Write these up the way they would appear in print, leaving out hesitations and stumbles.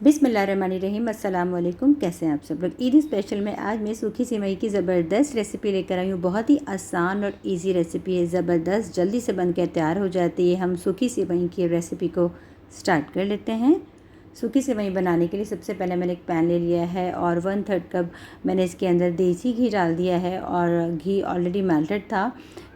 बिस्मिल्लाहिर्रहमानिर्रहीम। अस्सलाम वालेकुम। कैसे हैं आप सब लोग। ईद स्पेशल में आज मैं सूखी सेवई की ज़बरदस्त रेसिपी लेकर आई हूँ। बहुत ही आसान और इजी रेसिपी है, ज़बरदस्त, जल्दी से बनकर तैयार हो जाती है। हम सूखी सेवई की रेसिपी को स्टार्ट कर लेते हैं। सूखी सेवई बनाने के लिए सबसे पहले मैंने एक पैन ले लिया है और 1/3 कप मैंने इसके अंदर देसी घी डाल दिया है और घी ऑलरेडी मेल्टेड था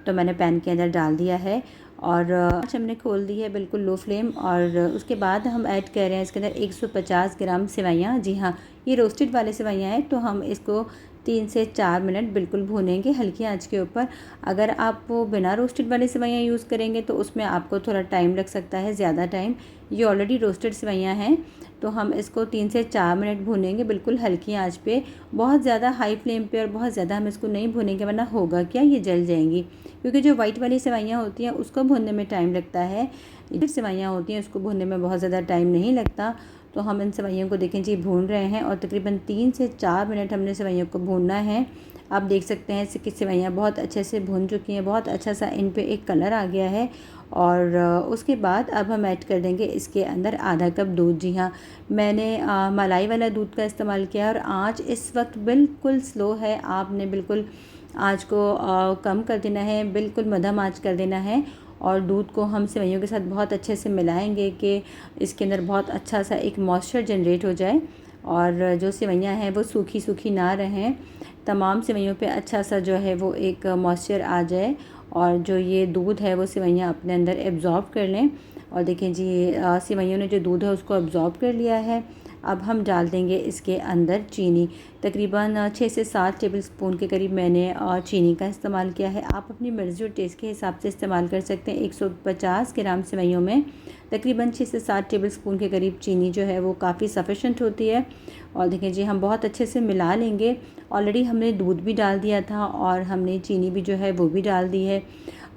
तो मैंने पैन के अंदर डाल दिया है और आँच हमने खोल दी है बिल्कुल लो फ्लेम। और उसके बाद हम ऐड कर रहे हैं इसके अंदर 150 ग्राम सेवइयाँ। जी हाँ, ये रोस्टेड वाले सेवइयाँ हैं तो हम इसको 3 से 4 मिनट बिल्कुल भूनेंगे हल्की आंच के ऊपर। अगर आप वो बिना रोस्टेड वाले सेवइयाँ यूज़ करेंगे तो उसमें आपको थोड़ा टाइम लग सकता है, ज़्यादा टाइम। ये ऑलरेडी रोस्टेड सेवइयाँ हैं तो हम इसको 3 से 4 मिनट भूनेंगे बिल्कुल हल्की आंच पे। बहुत ज़्यादा हाई फ्लेम पे और बहुत ज़्यादा हम इसको नहीं भूनेंगे वरना होगा क्या, ये जल जाएंगी। क्योंकि जो वाइट वाली सेवइयाँ होती हैं उसको भूनने में टाइम लगता है, जो सेवइयाँ होती हैं उसको भूनने में बहुत ज़्यादा टाइम नहीं लगता। तो हम इन सेवइयों को देखें जी भून रहे हैं और तकरीबन 3 से 4 मिनट हमने सेवइयों को भूनना है। आप देख सकते हैं कि सेवइयाँ बहुत अच्छे से भून चुकी हैं, बहुत अच्छा सा इन पे एक कलर आ गया है। और उसके बाद अब हम ऐड कर देंगे इसके अंदर आधा कप दूध। जी हाँ, मैंने मलाई वाला दूध का इस्तेमाल किया है और आँच इस वक्त बिल्कुल स्लो है। आपने बिल्कुल आँच को कम कर देना है, बिल्कुल मध्यम आँच कर देना है। और दूध को हम सेवइयों के साथ बहुत अच्छे से मिलाएंगे कि इसके अंदर बहुत अच्छा सा एक मॉइस्चर जनरेट हो जाए और जो सेवइयाँ हैं वो सूखी सूखी ना रहें। तमाम सेवइयों पे अच्छा सा जो है वो एक मॉइस्चर आ जाए और जो ये दूध है वो सेवइयाँ अपने अंदर एब्ज़ॉर्ब कर लें। और देखें जी सेवइयों ने जो दूध है उसको एब्ज़ॉर्ब कर लिया है। अब हम डाल देंगे इसके अंदर चीनी। तकरीबन 6 से 7 टेबल स्पून के करीब मैंने चीनी का इस्तेमाल किया है। आप अपनी मर्ज़ी और टेस्ट के हिसाब से इस्तेमाल कर सकते हैं। 150 ग्राम सेवइयों में तकरीबन 6 से 7 टेबल स्पून के करीब चीनी जो है वो काफ़ी सफिशेंट होती है। और देखें जी हम बहुत अच्छे से मिला लेंगे। ऑलरेडी हमने दूध भी डाल दिया था और हमने चीनी भी जो है वो भी डाल दी है।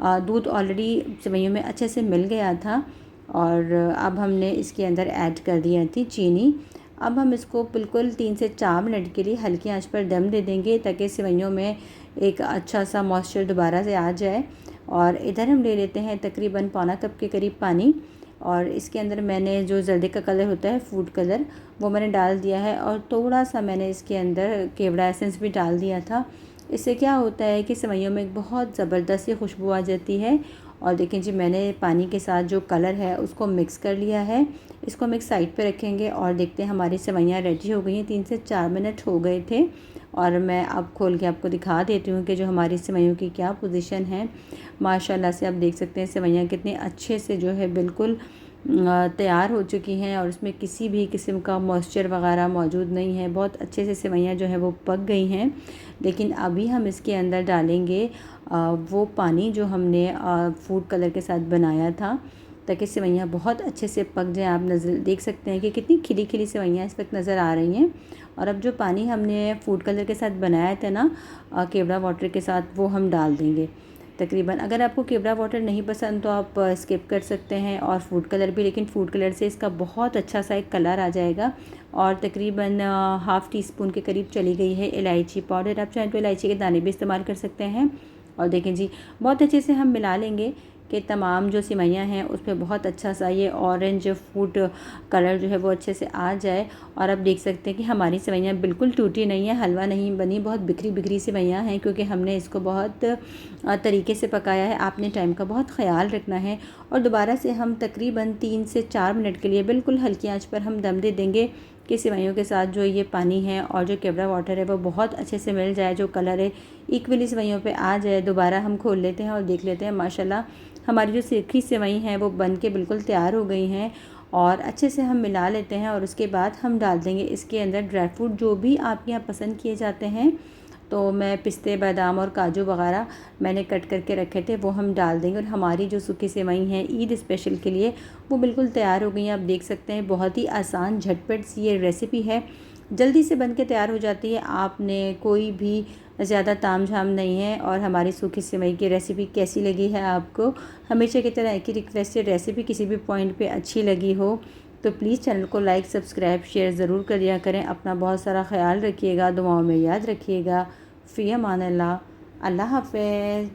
दूध ऑलरेडी सेवइयों में अच्छे से मिल गया था और अब हमने इसके अंदर ऐड कर दिया थी चीनी। अब हम इसको बिल्कुल 3 से 4 मिनट के लिए हल्की आंच पर दम दे देंगे ताकि सेवइयों में एक अच्छा सा मॉइस्चर दोबारा से आ जाए। और इधर हम ले लेते हैं तकरीबन पौना कप के करीब पानी और इसके अंदर मैंने जो जल्दी का कलर होता है फूड कलर वो मैंने डाल दिया है और थोड़ा सा मैंने इसके अंदर केवड़ा एसेंस भी डाल दिया था। इससे क्या होता है कि सेवइयों में एक बहुत ज़बरदस्त सी खुशबू आ जाती है। और देखें जी मैंने पानी के साथ जो कलर है उसको मिक्स कर लिया है। इसको हम एक साइड पे रखेंगे और देखते हैं हमारी सेवइयाँ रेडी हो गई हैं। 3 से 4 मिनट हो गए थे और मैं अब खोल के आपको दिखा देती हूँ कि जो हमारी सेवइयों की क्या पोजीशन है। माशाल्लाह से आप देख सकते हैं सेवइयाँ कितने अच्छे से जो है बिल्कुल तैयार हो चुकी हैं और इसमें किसी भी किस्म का मॉइस्चर वगैरह मौजूद नहीं है। बहुत अच्छे से सेवइयाँ जो है वो पक गई हैं। लेकिन अभी हम इसके अंदर डालेंगे वो पानी जो हमने फूड कलर के साथ बनाया था ताकि सेवइयाँ बहुत अच्छे से पक जाएँ। आप नज़र देख सकते हैं कि कितनी खिली खिली सेवइयाँ इस वक्त नज़र आ रही हैं। और अब जो पानी हमने फूड कलर के साथ बनाया था ना केवड़ा वाटर के साथ, वो हम डाल देंगे। तकरीबन अगर आपको केवड़ा वाटर नहीं पसंद तो आप स्किप कर सकते हैं और फूड कलर भी, लेकिन फूड कलर से इसका बहुत अच्छा सा एक कलर आ जाएगा। और तकरीबन हाफ़ टी स्पून के करीब चली गई है इलायची पाउडर। आप चाहें तो इलायची के दाने भी इस्तेमाल कर सकते हैं। और देखें जी बहुत अच्छे से हम मिला लेंगे कि तमाम जो सेवइयाँ हैं उसमें बहुत अच्छा सा ये ऑरेंज फूड कलर जो है वो अच्छे से आ जाए। और आप देख सकते हैं कि हमारी सेवइयाँ बिल्कुल टूटी नहीं है, हलवा नहीं बनी, बहुत बिखरी बिखरी सेवइयाँ हैं क्योंकि हमने इसको बहुत तरीके से पकाया है। आपने टाइम का बहुत ख्याल रखना है। और दोबारा से हम तकरीबन 3 से 4 मिनट के लिए बिल्कुल हल्की आंच पर हम दम दे देंगे कि सेवइयों के साथ जो ये पानी है और जो केवड़ा वाटर है वो बहुत अच्छे से मिल जाए, जो कलर है इक्वली सेवइयों पे आ जाए। दोबारा हम खोल लेते हैं और देख लेते हैं माशाल्लाह हमारी जो सूखी सेवई हैं वो बन के बिल्कुल तैयार हो गई हैं। और अच्छे से हम मिला लेते हैं और उसके बाद हम डाल देंगे इसके अंदर ड्राई फ्रूट जो भी आपके यहाँ पसंद किए जाते हैं। तो मैं पिस्ते, बादाम और काजू वगैरह मैंने कट करके रखे थे वो हम डाल देंगे। और हमारी जो सूखी सेवई हैं ईद स्पेशल के लिए वो बिल्कुल तैयार हो गई हैं। आप देख सकते हैं बहुत ही आसान झटपट सी ये रेसिपी है, जल्दी से बन के तैयार हो जाती है। आपने कोई भी ज़्यादा तामझाम नहीं है। और हमारी सूखी सेवई की रेसिपी कैसी लगी है आपको? हमेशा की तरह एक ही रिक्वेस्ट है, रेसिपी किसी भी पॉइंट पे अच्छी लगी हो तो प्लीज़ चैनल को लाइक, सब्सक्राइब, शेयर ज़रूर कर दिया करें। अपना बहुत सारा ख्याल रखिएगा, दुआओं में याद रखिएगा। फ़ी अमान अल्लाह। अल्लाह हाफ़िज़।